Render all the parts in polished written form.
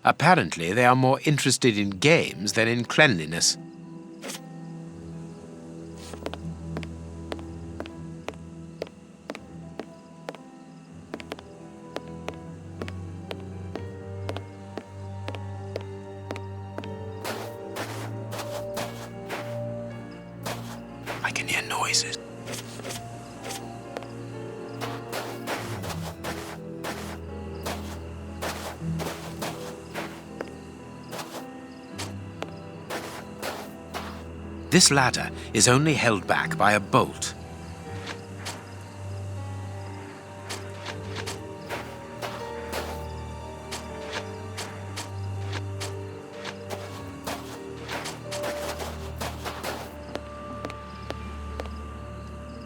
Apparently, they are more interested in games than in cleanliness. I can hear noises. This ladder is only held back by a bolt.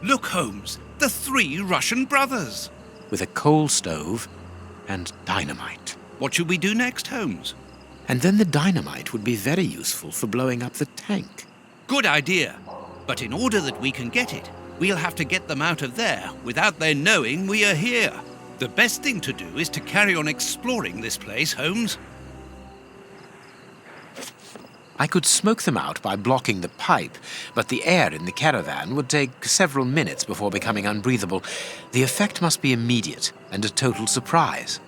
Look, Holmes, the 3 Russian brothers. With a coal stove and dynamite. What should we do next, Holmes? And then the dynamite would be very useful for blowing up the tank. Good idea. But in order that we can get it, we'll have to get them out of there without their knowing we are here. The best thing to do is to carry on exploring this place, Holmes. I could smoke them out by blocking the pipe, but the air in the caravan would take several minutes before becoming unbreathable. The effect must be immediate and a total surprise.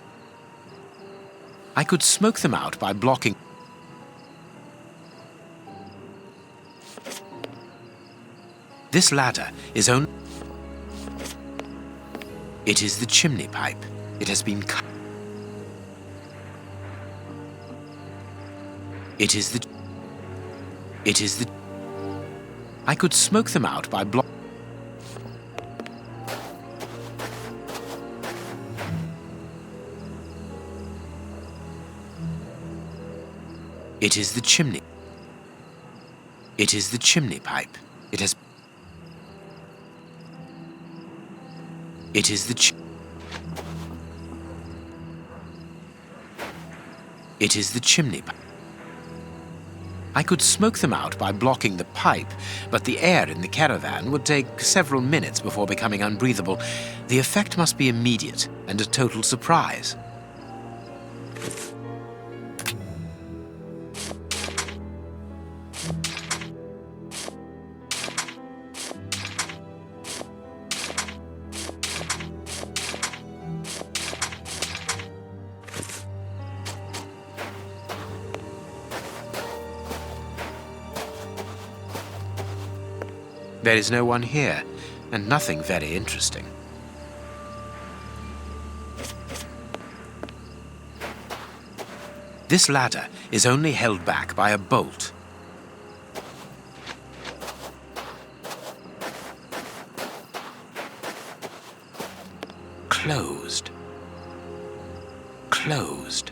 I could smoke them out by blocking. This ladder is only... It is the chimney pipe. It has been cut. It is the... I could smoke them out by block... It is the chimney. It is the chimney pipe. It has... It is the It is the chimney pipe. I could smoke them out by blocking the pipe, but the air in the caravan would take several minutes before becoming unbreathable. The effect must be immediate and a total surprise. There is no one here, and nothing very interesting. This ladder is only held back by a bolt. Closed. Closed.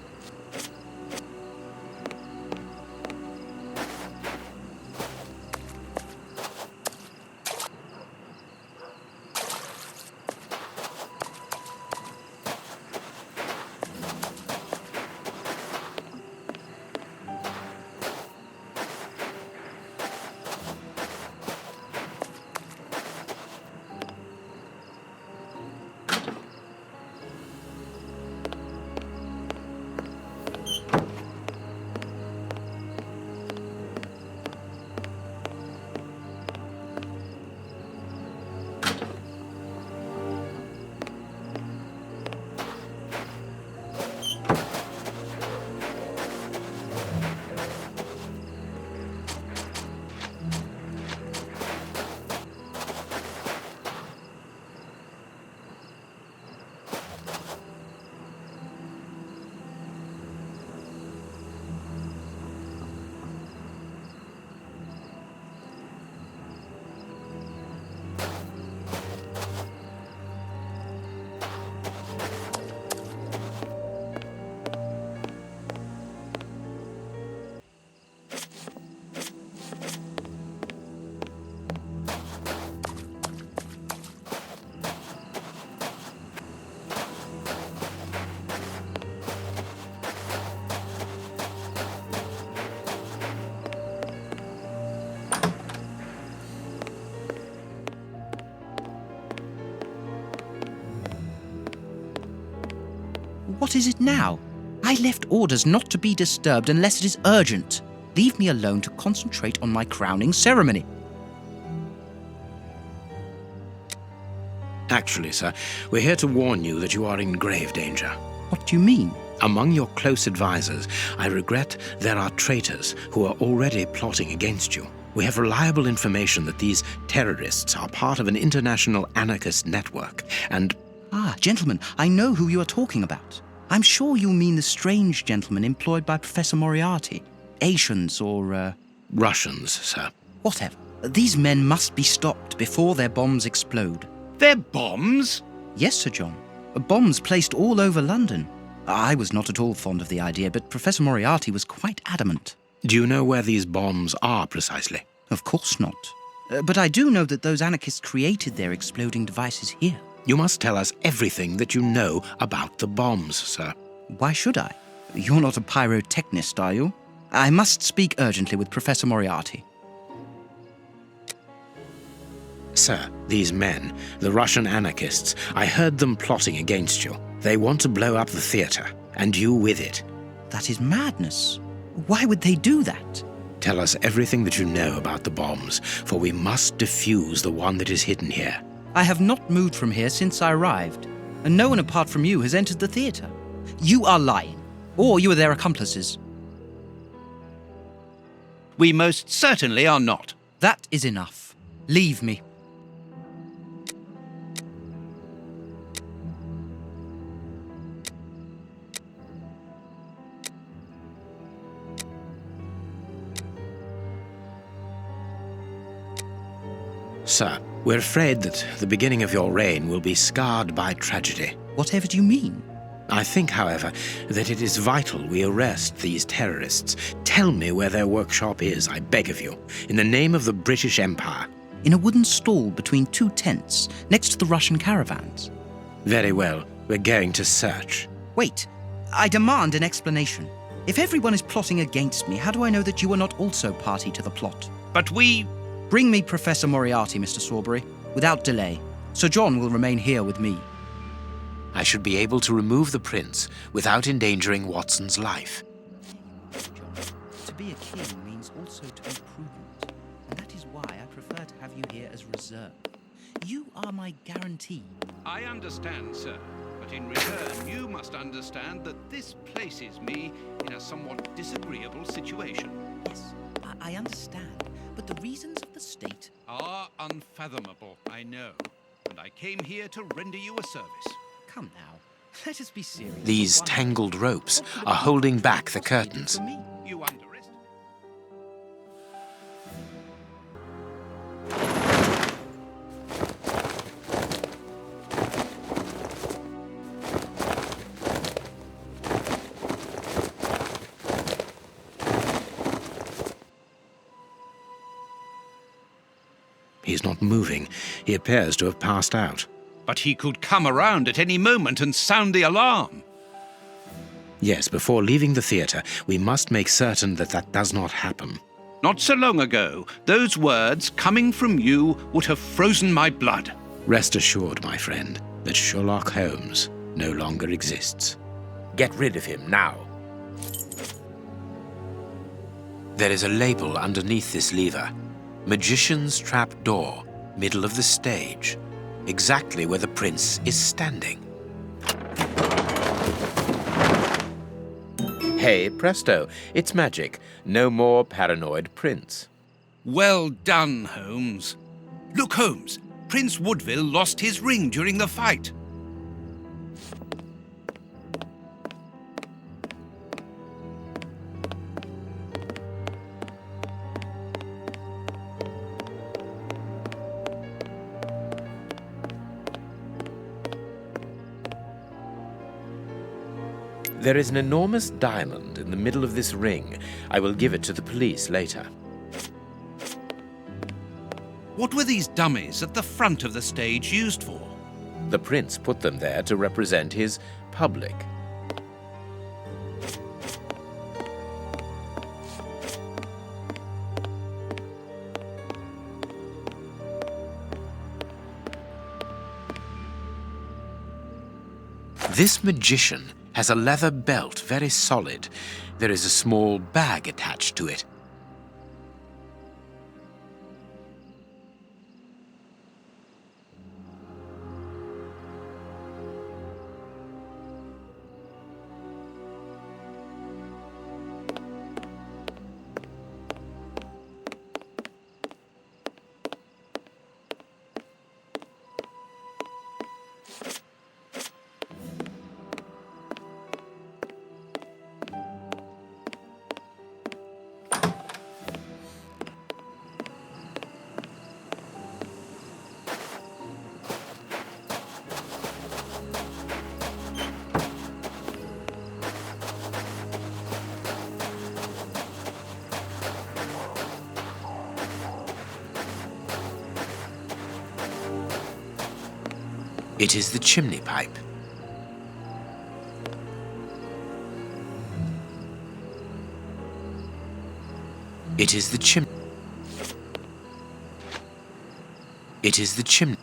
What is it now? I left orders not to be disturbed unless it is urgent. Leave me alone to concentrate on my crowning ceremony. Actually, sir, we're here to warn you that you are in grave danger. What do you mean? Among your close advisors, I regret there are traitors who are already plotting against you. We have reliable information that these terrorists are part of an international anarchist network, and... Ah, gentlemen, I know who you are talking about. I'm sure you mean the strange gentleman employed by Professor Moriarty. Asians or, Russians, sir. Whatever. These men must be stopped before their bombs explode. They're bombs? Yes, Sir John. Bombs placed all over London. I was not at all fond of the idea, but Professor Moriarty was quite adamant. Do you know where these bombs are precisely? Of course not. But I do know that those anarchists created their exploding devices here. You must tell us everything that you know about the bombs, sir. Why should I? You're not a pyrotechnist, are you? I must speak urgently with Professor Moriarty. Sir, these men, the Russian anarchists, I heard them plotting against you. They want to blow up the theatre, and you with it. That is madness. Why would they do that? Tell us everything that you know about the bombs, for we must defuse the one that is hidden here. I have not moved from here since I arrived, and no one apart from you has entered the theatre. You are lying, or you are their accomplices. We most certainly are not. That is enough. Leave me. Sir, we're afraid that the beginning of your reign will be scarred by tragedy. Whatever do you mean? I think, however, that it is vital we arrest these terrorists. Tell me where their workshop is, I beg of you, in the name of the British Empire. In a wooden stall between two tents, next to the Russian caravans. Very well, we're going to search. Wait, I demand an explanation. If everyone is plotting against me, how do I know that you are not also party to the plot? But we... Bring me Professor Moriarty, Mr. Sawbury, without delay. Sir John will remain here with me. I should be able to remove the prince without endangering Watson's life. John, to be a king means also to be prudent, and that is why I prefer to have you here as reserve. You are my guarantee. I understand, sir, but in return you must understand that this places me in a somewhat disagreeable situation. Yes, I understand, but the reasons of the state are unfathomable, I know, and I came here to render you a service. Come now, let us be serious. These tangled ropes are holding back the curtains. You underestimate. He's not moving. He appears to have passed out. But he could come around at any moment and sound the alarm. Yes, before leaving the theatre, we must make certain that that does not happen. Not so long ago, those words coming from you would have frozen my blood. Rest assured, my friend, that Sherlock Holmes no longer exists. Get rid of him now. There is a label underneath this lever. Magician's Trap Door, middle of the stage. Exactly where the prince is standing. Hey, presto, it's magic. No more paranoid prince. Well done, Holmes. Look, Holmes, Prince Woodville lost his ring during the fight. There is an enormous diamond in the middle of this ring. I will give it to the police later. What were these dummies at the front of the stage used for? The prince put them there to represent his public. This magician has a leather belt, very solid. There is a small bag attached to it. It is the chimney pipe. It is the chimney. It is the chimney.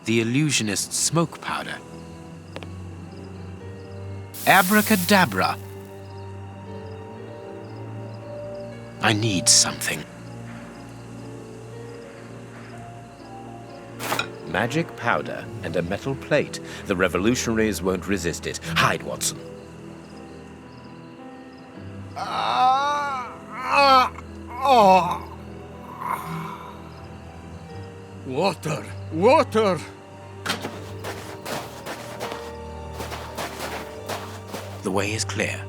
The illusionist's smoke powder. Abracadabra! I need something. Magic powder and a metal plate. The revolutionaries won't resist it. Hide, Watson. Water! Water! The way is clear.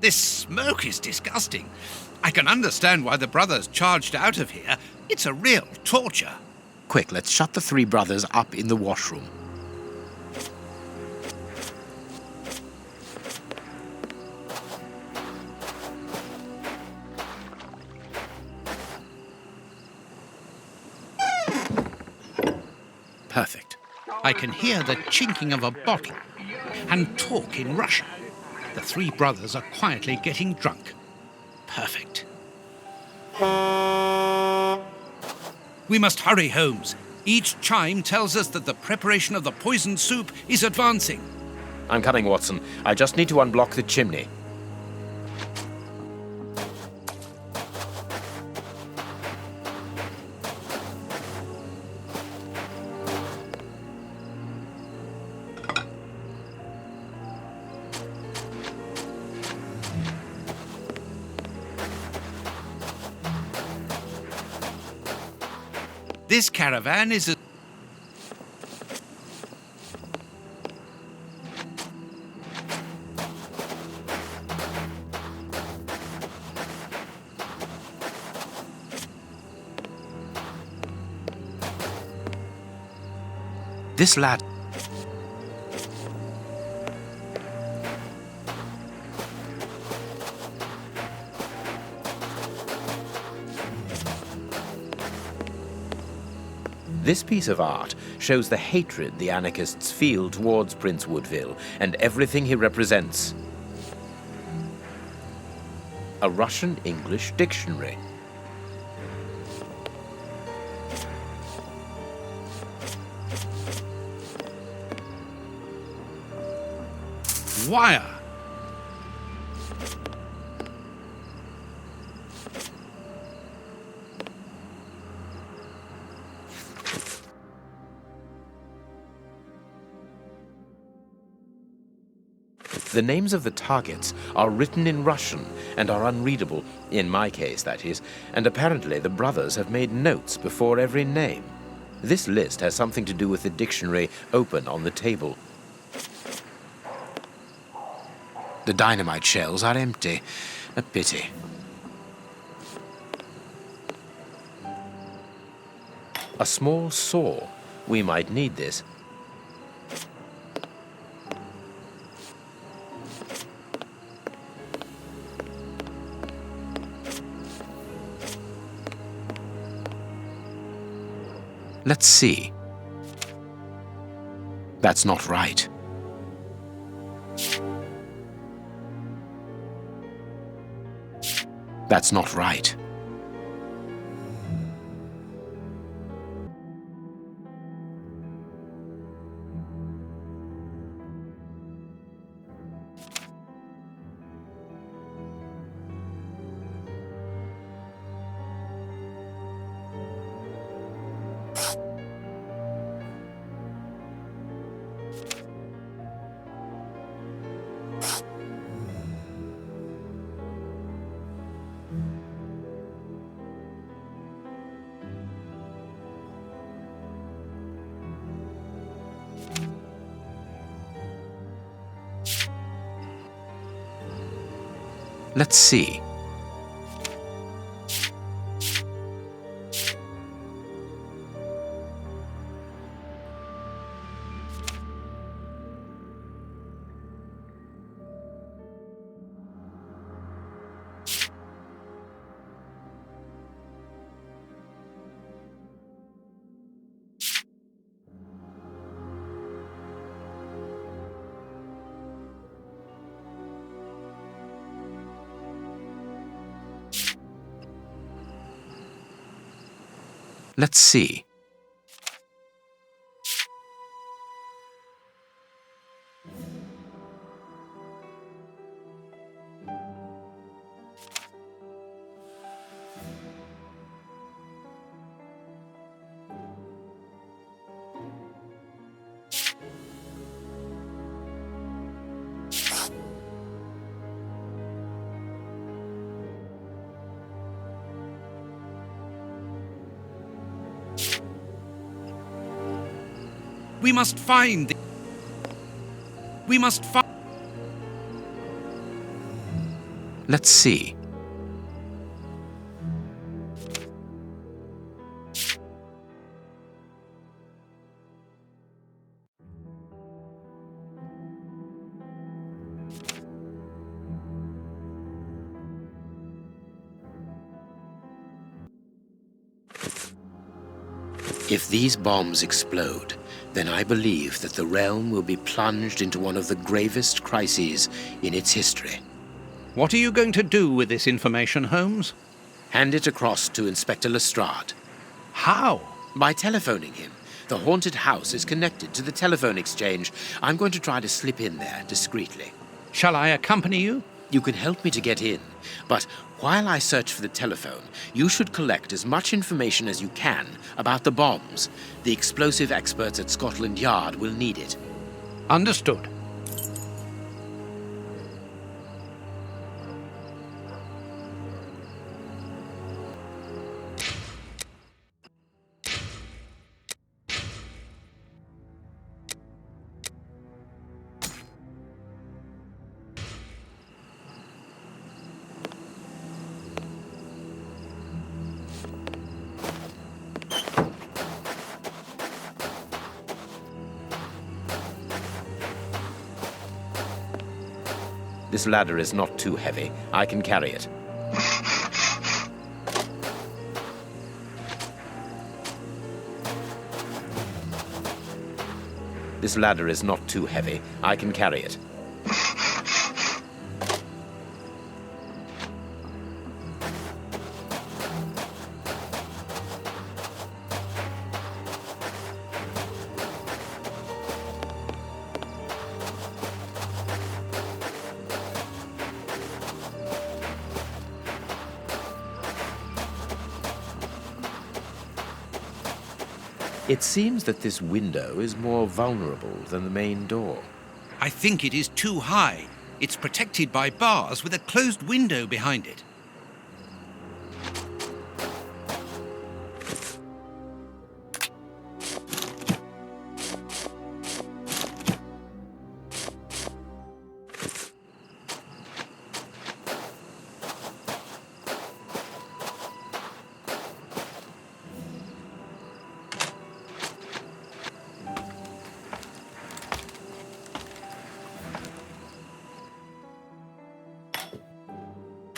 This smoke is disgusting. I can understand why the brothers charged out of here. It's a real torture. Quick, let's shut the three brothers up in the washroom. Perfect. I can hear the chinking of a bottle and talk in Russian. The three brothers are quietly getting drunk. Perfect. We must hurry, Holmes. Each chime tells us that the preparation of the poisoned soup is advancing. I'm coming, Watson. I just need to unblock the chimney. This caravan is a... This lad... This piece of art shows the hatred the anarchists feel towards Prince Woodville and everything he represents. A Russian-English dictionary. wire. The names of the targets are written in Russian and are unreadable, in my case, that is, and apparently the brothers have made notes before every name. This list has something to do with the dictionary open on the table. The dynamite shells are empty. A pity. A small saw. We might need this. Let's see. That's not right. That's not right. Let's see. Let's see. We must find the... We must find... Let's see. If these bombs explode, then I believe that the realm will be plunged into one of the gravest crises in its history. What are you going to do with this information, Holmes? Hand it across to Inspector Lestrade. How? By telephoning him. The haunted house is connected to the telephone exchange. I'm going to try to slip in there discreetly. Shall I accompany you? You can help me to get in, but while I search for the telephone, you should collect as much information as you can about the bombs. The explosive experts at Scotland Yard will need it. Understood. This ladder is not too heavy. I can carry it. This ladder is not too heavy. I can carry it. It seems that this window is more vulnerable than the main door. I think it is too high. It's protected by bars with a closed window behind it.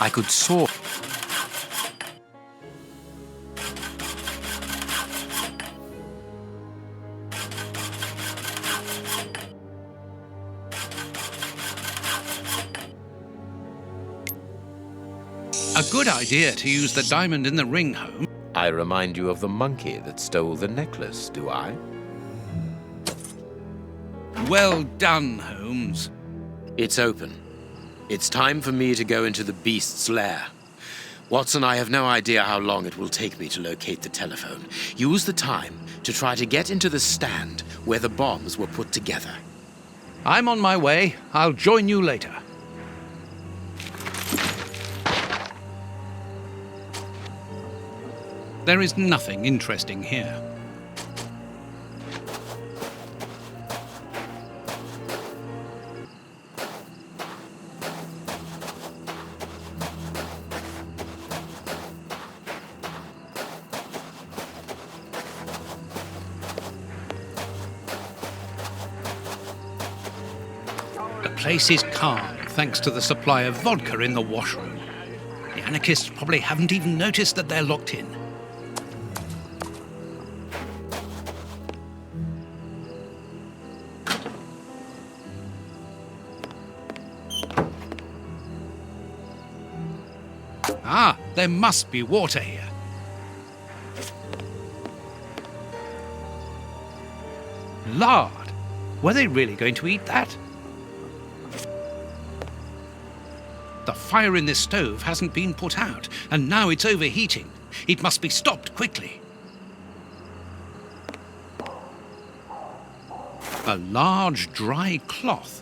I could saw... A good idea to use the diamond in the ring, Holmes. I remind you of the monkey that stole the necklace, do I? Well done, Holmes. It's open. It's time for me to go into the beast's lair. Watson, I have no idea how long it will take me to locate the telephone. Use the time to try to get into the stand where the bombs were put together. I'm on my way. I'll join you later. There is nothing interesting here. The place is calm, thanks to the supply of vodka in the washroom. The anarchists probably haven't even noticed that they're locked in. Ah, there must be water here. Lard. Were they really going to eat that? The fire in this stove hasn't been put out, and now it's overheating. It must be stopped quickly. A large dry cloth.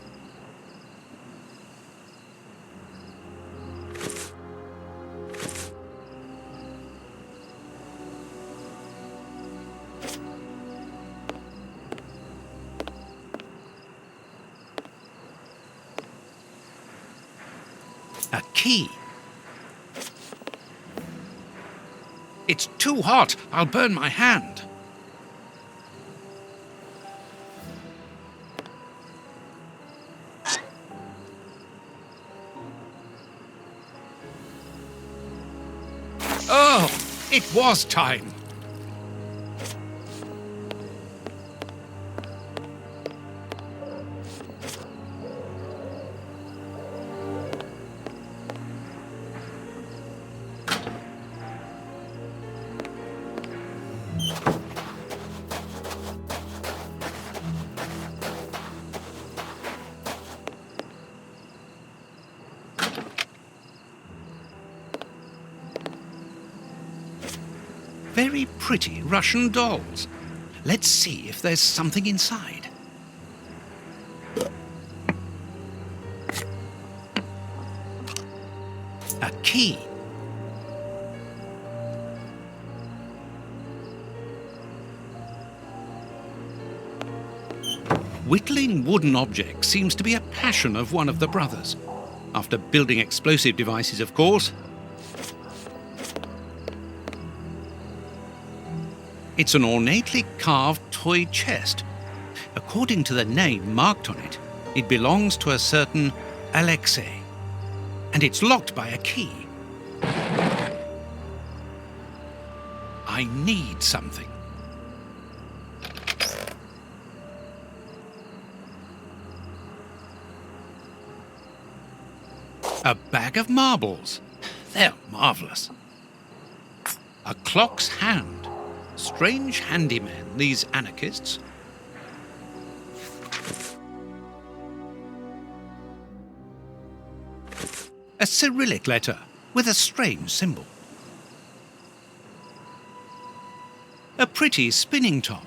A key. It's too hot. I'll burn my hand. Oh, it was time. Very pretty Russian dolls. Let's see if there's something inside. A key. Whittling wooden objects seems to be a passion of one of the brothers. After building explosive devices, of course. It's an ornately carved toy chest. According to the name marked on it, it belongs to a certain Alexei, and it's locked by a key. I need something. A bag of marbles. They're marvelous. A clock's hand. Strange handymen, these anarchists. A Cyrillic letter with a strange symbol. A pretty spinning top.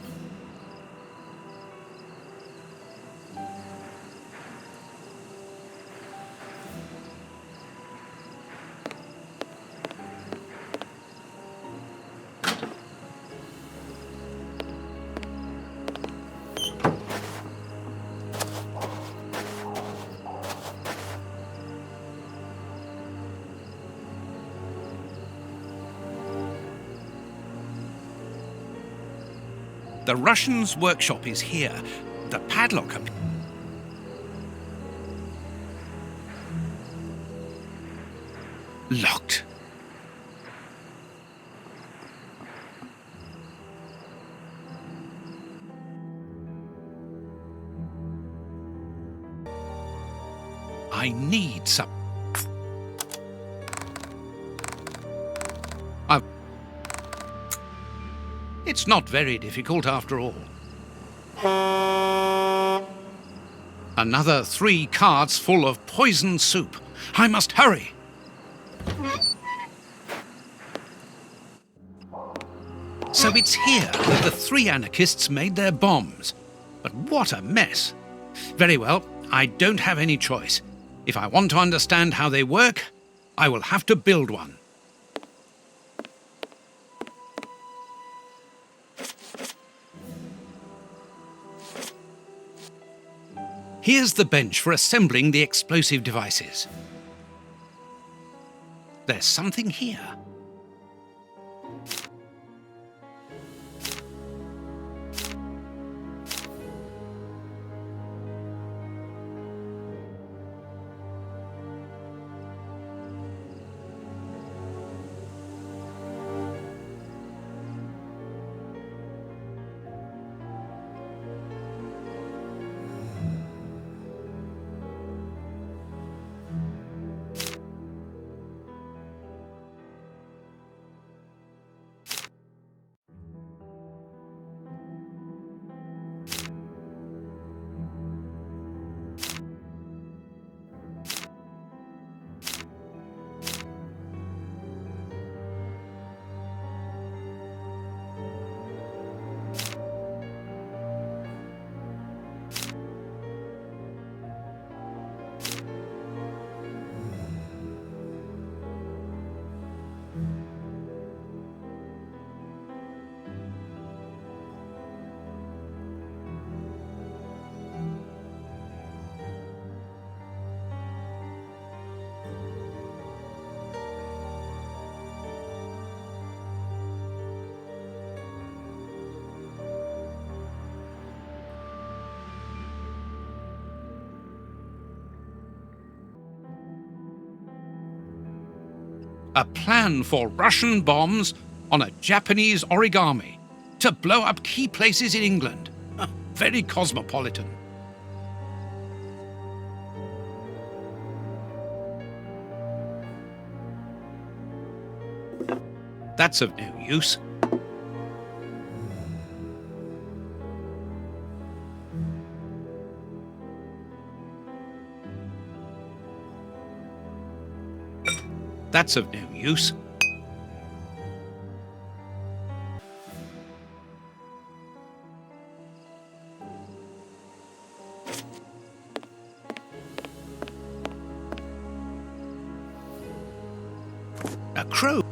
The Russian's workshop is here. The padlock. Locked. I need some. It's not very difficult after all. Another 3 carts full of poison soup. I must hurry. So it's here that the 3 anarchists made their bombs. But what a mess. Very well, I don't have any choice. If I want to understand how they work, I will have to build one. Here's the bench for assembling the explosive devices. There's something here. A plan for Russian bombs on a Japanese origami to blow up key places in England. Very cosmopolitan. That's of no use. That's of no use. A crow.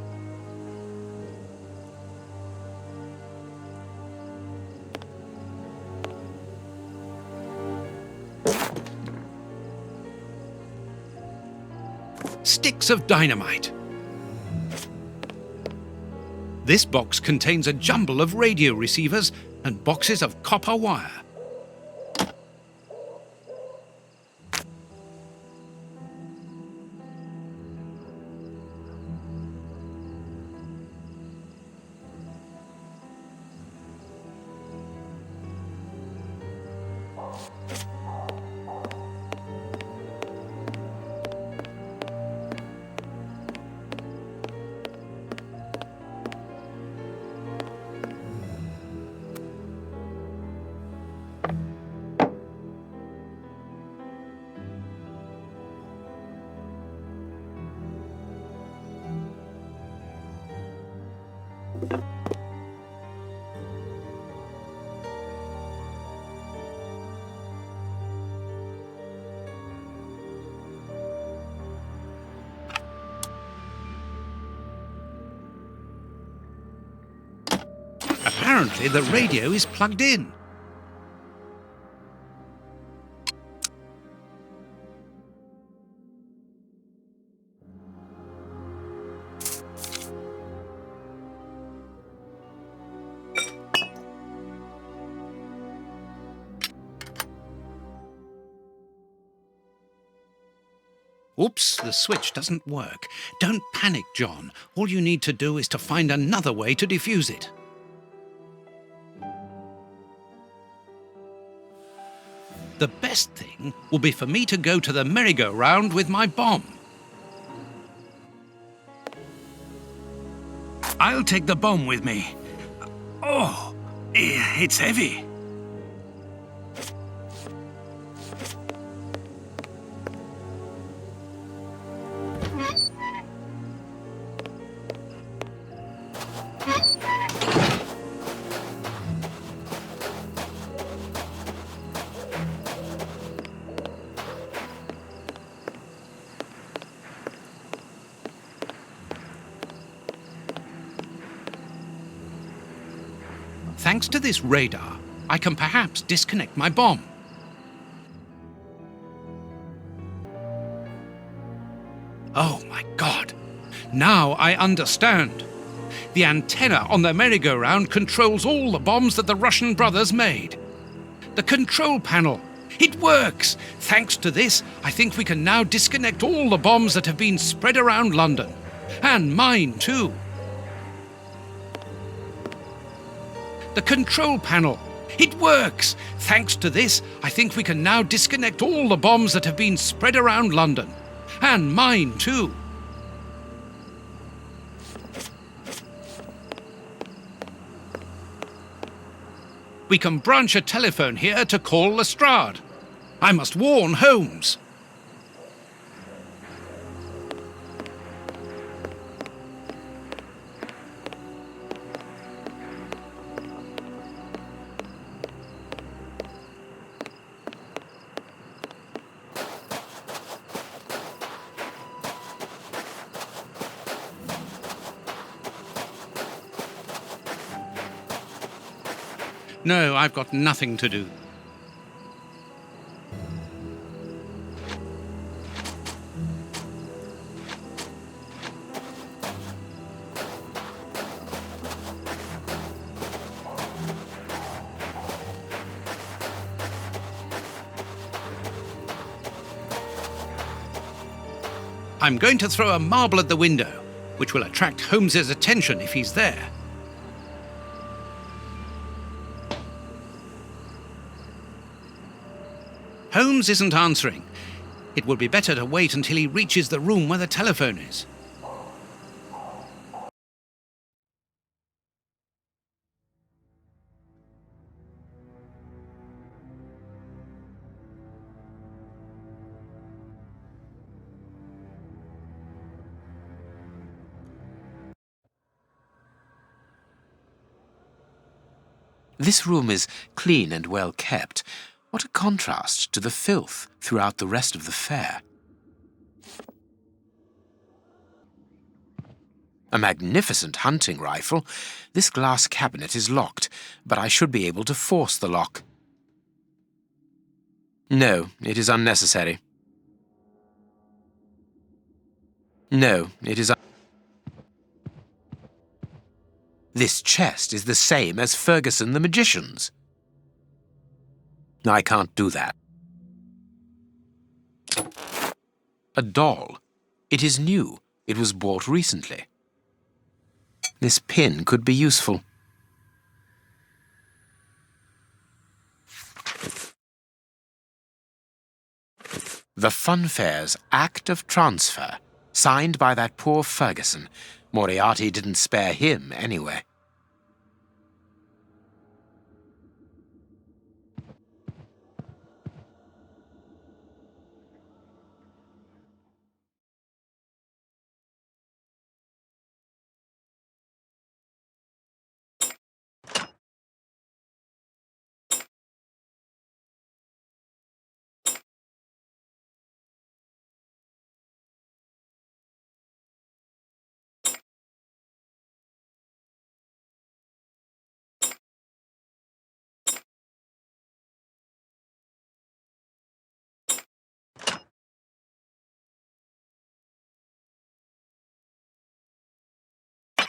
Sticks of dynamite. This box contains a jumble of radio receivers and boxes of copper wire. Apparently, the radio is plugged in. Oops, the switch doesn't work. Don't panic, John. All you need to do is to find another way to defuse it. The best thing will be for me to go to the merry-go-round with my bomb. I'll take the bomb with me. Oh, it's heavy. Thanks to this radar, I can perhaps disconnect my bomb. Oh my God! Now I understand. The antenna on the merry-go-round controls all the bombs that the Russian brothers made. The control panel. It works! Thanks to this, I think we can now disconnect all the bombs that have been spread around London. And mine too. The control panel. It works! Thanks to this, I think we can now disconnect all the bombs that have been spread around London. And mine too. We can branch a telephone here to call Lestrade. I must warn Holmes. No, I've got nothing to do. I'm going to throw a marble at the window, which will attract Holmes's attention if he's there. Holmes isn't answering. It would be better to wait until he reaches the room where the telephone is. This room is clean and well kept. What a contrast to the filth throughout the rest of the fair. A magnificent hunting rifle. This glass cabinet is locked, but I should be able to force the lock. No, it is unnecessary. No, it is This chest is the same as Ferguson the magician's. I can't do that. A doll. It is new. It was bought recently. This pin could be useful. The Funfair's Act of Transfer, signed by that poor Ferguson. Moriarty didn't spare him anyway.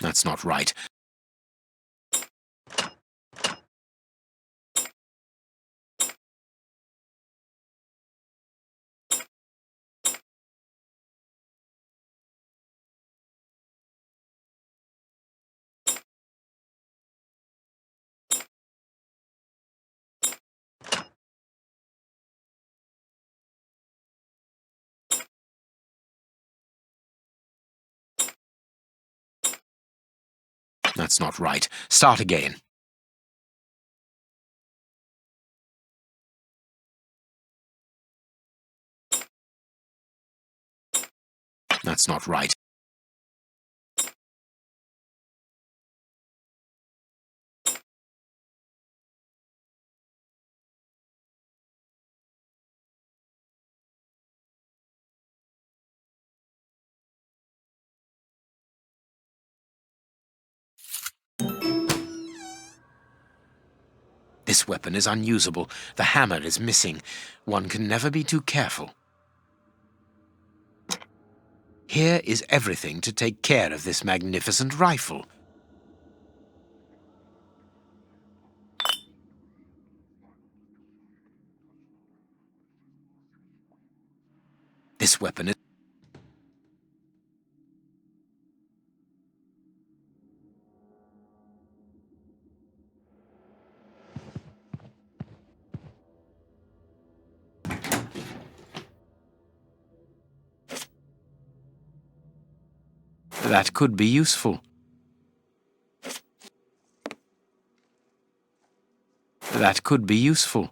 That's not right. That's not right. Start again. That's not right. This weapon is unusable. The hammer is missing. One can never be too careful. Here is everything to take care of this magnificent rifle. This weapon is... That could be useful. That could be useful.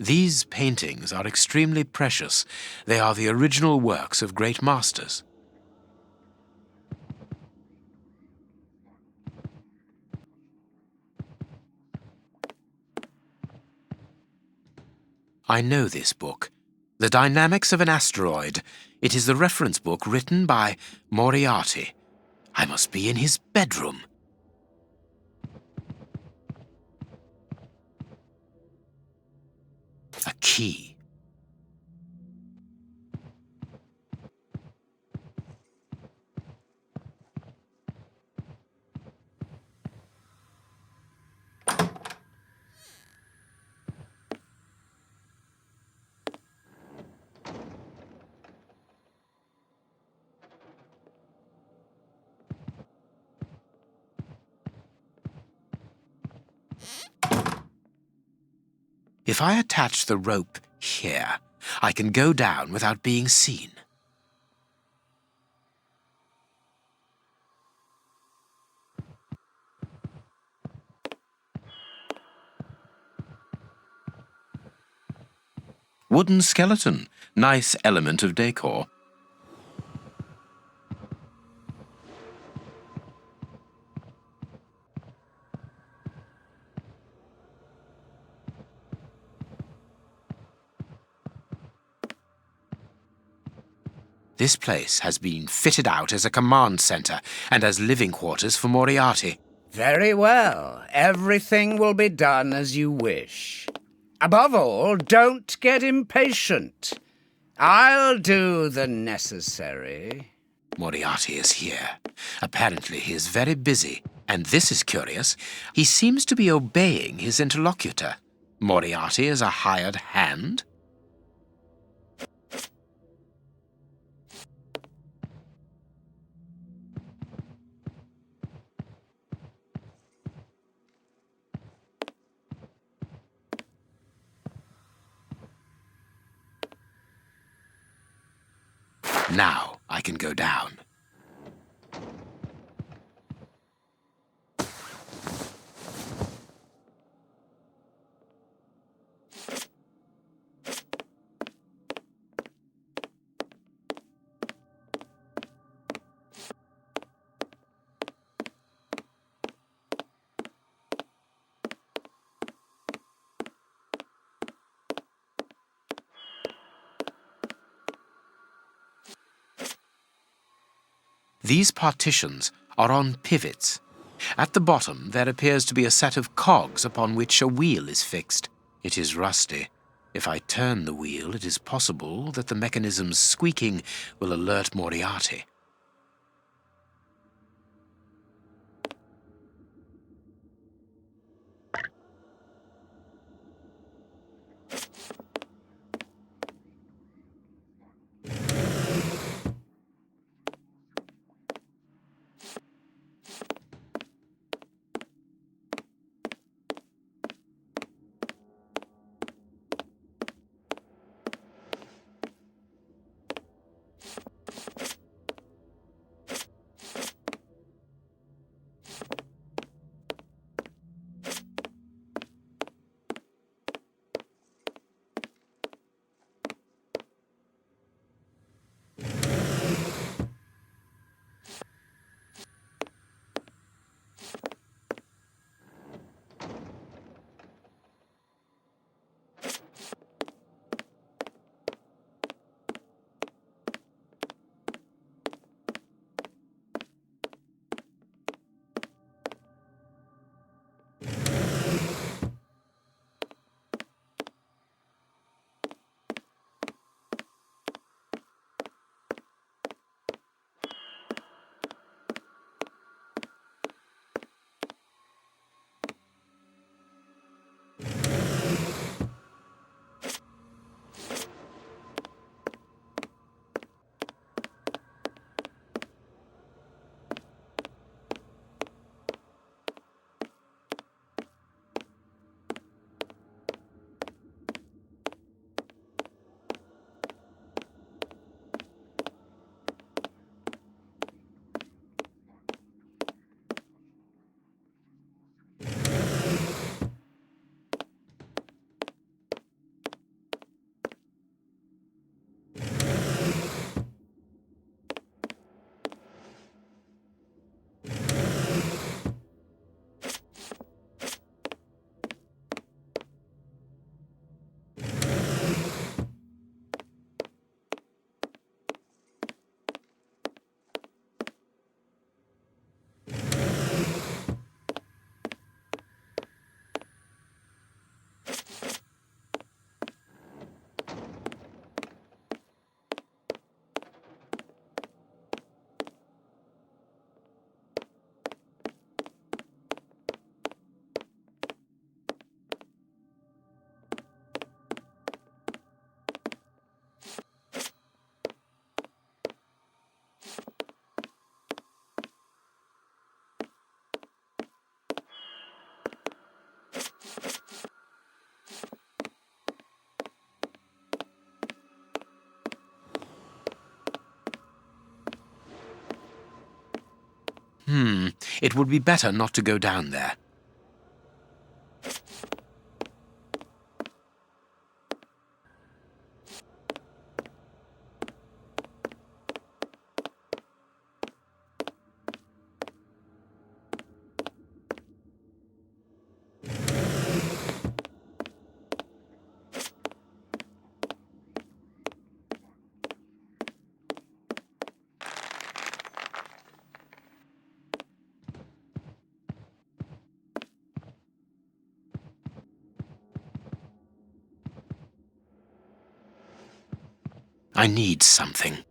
These paintings are extremely precious. They are the original works of great masters. I know this book. The Dynamics of an Asteroid. It is the reference book written by Moriarty. I must be in his bedroom. A key. If I attach the rope here, I can go down without being seen. Wooden skeleton. Nice element of decor. This place has been fitted out as a command center and as living quarters for Moriarty. Very well. Everything will be done as you wish. Above all, don't get impatient. I'll do the necessary. Moriarty is here. Apparently he is very busy. And this is curious. He seems to be obeying his interlocutor. Moriarty is a hired hand? Now I can go down. These partitions are on pivots. At the bottom, there appears to be a set of cogs upon which a wheel is fixed. It is rusty. If I turn the wheel, it is possible that the mechanism's squeaking will alert Moriarty. It would be better not to go down there. I need something.